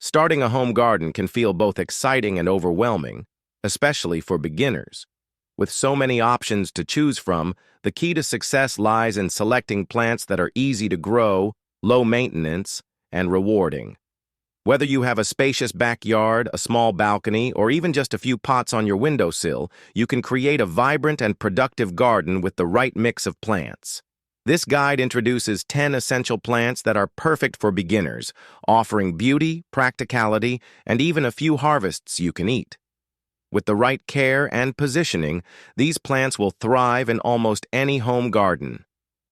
Starting a home garden can feel both exciting and overwhelming, especially for beginners. With so many options to choose from, the key to success lies in selecting plants that are easy to grow, low maintenance, and rewarding. Whether you have a spacious backyard, a small balcony, or even just a few pots on your windowsill, you can create a vibrant and productive garden with the right mix of plants. This guide introduces 10 essential plants that are perfect for beginners, offering beauty, practicality, and even a few harvests you can eat. With the right care and positioning, these plants will thrive in almost any home garden.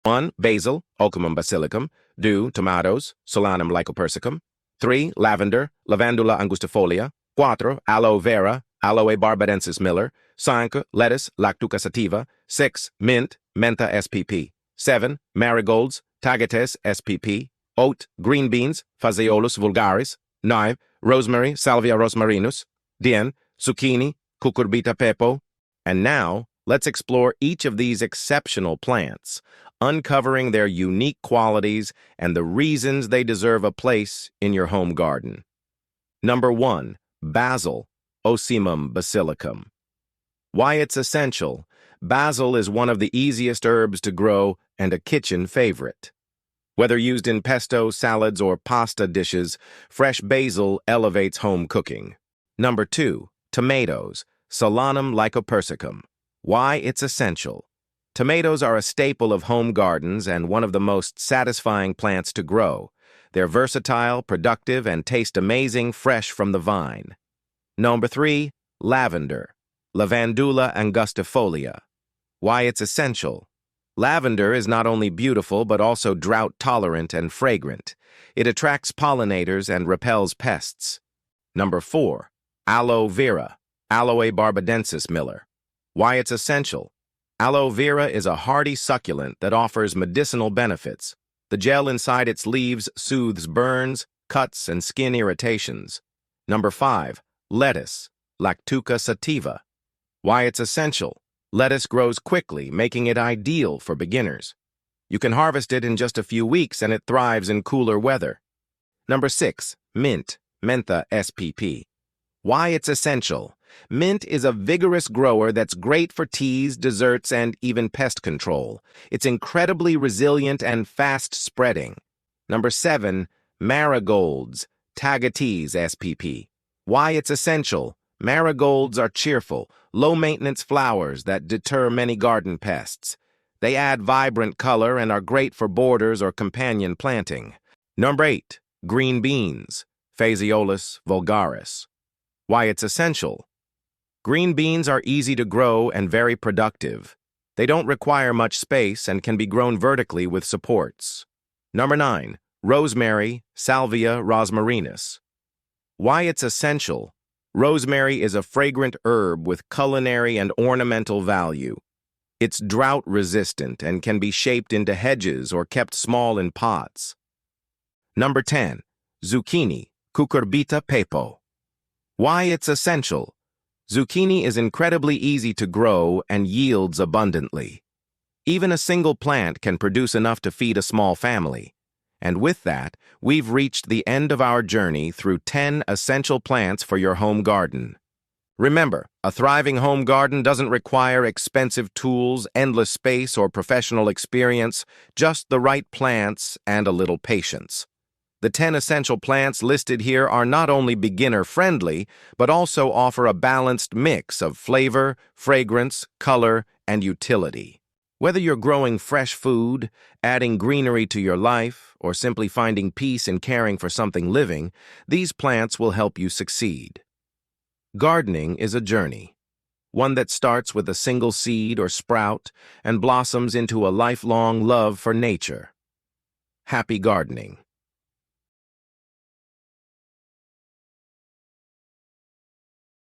1. Basil, Ocimum basilicum. 2. Tomatoes, Solanum lycopersicum. 3. Lavender, Lavandula angustifolia. 4. Aloe vera, Aloe barbadensis Miller. 5. Lettuce, Lactuca sativa. 6. Mint, Mentha spp. 7. Marigolds, Tagetes spp. 8. Green beans, Phaseolus vulgaris. 9. Rosemary, Salvia rosmarinus. 10. Zucchini, Cucurbita pepo. And now, let's explore each of these exceptional plants, uncovering their unique qualities and the reasons they deserve a place in your home garden. Number 1. Basil, Ocimum basilicum. Why it's essential. Basil is one of the easiest herbs to grow and a kitchen favorite. Whether used in pesto, salads, or pasta dishes, fresh basil elevates home cooking. Number 2. Tomatoes, Solanum lycopersicum. Why it's essential. Tomatoes are a staple of home gardens and one of the most satisfying plants to grow. They're versatile, productive, and taste amazing fresh from the vine. Number 3. Lavender, Lavandula angustifolia. Why it's essential. Lavender is not only beautiful but also drought-tolerant and fragrant. It attracts pollinators and repels pests. Number 4. Aloe vera, Aloe barbadensis Miller. Why it's essential. Aloe vera is a hardy succulent that offers medicinal benefits. The gel inside its leaves soothes burns, cuts, and skin irritations. Number 5. Lettuce, Lactuca sativa. Why it's essential. Lettuce grows quickly, making it ideal for beginners. You can harvest it in just a few weeks and it thrives in cooler weather. Number 6. Mint, Mentha spp. Why it's essential. Mint is a vigorous grower that's great for teas, desserts, and even pest control. It's incredibly resilient and fast-spreading. Number 7. Marigolds, Tagetes spp. Why it's essential. Marigolds are cheerful, low-maintenance flowers that deter many garden pests. They add vibrant color and are great for borders or companion planting. Number 8. Green beans, Phaseolus vulgaris. Why it's essential. Green beans are easy to grow and very productive. They don't require much space and can be grown vertically with supports. Number 9. Rosemary, Salvia rosmarinus. Why it's essential. Rosemary is a fragrant herb with culinary and ornamental value. It's drought-resistant and can be shaped into hedges or kept small in pots. Number 10. Zucchini, Cucurbita pepo. Why it's essential. Zucchini is incredibly easy to grow and yields abundantly. Even a single plant can produce enough to feed a small family. And with that, we've reached the end of our journey through 10 essential plants for your home garden. Remember, a thriving home garden doesn't require expensive tools, endless space, or professional experience, just the right plants and a little patience. The 10 essential plants listed here are not only beginner-friendly, but also offer a balanced mix of flavor, fragrance, color, and utility. Whether you're growing fresh food, adding greenery to your life, or simply finding peace in caring for something living, these plants will help you succeed. Gardening is a journey, one that starts with a single seed or sprout and blossoms into a lifelong love for nature. Happy gardening.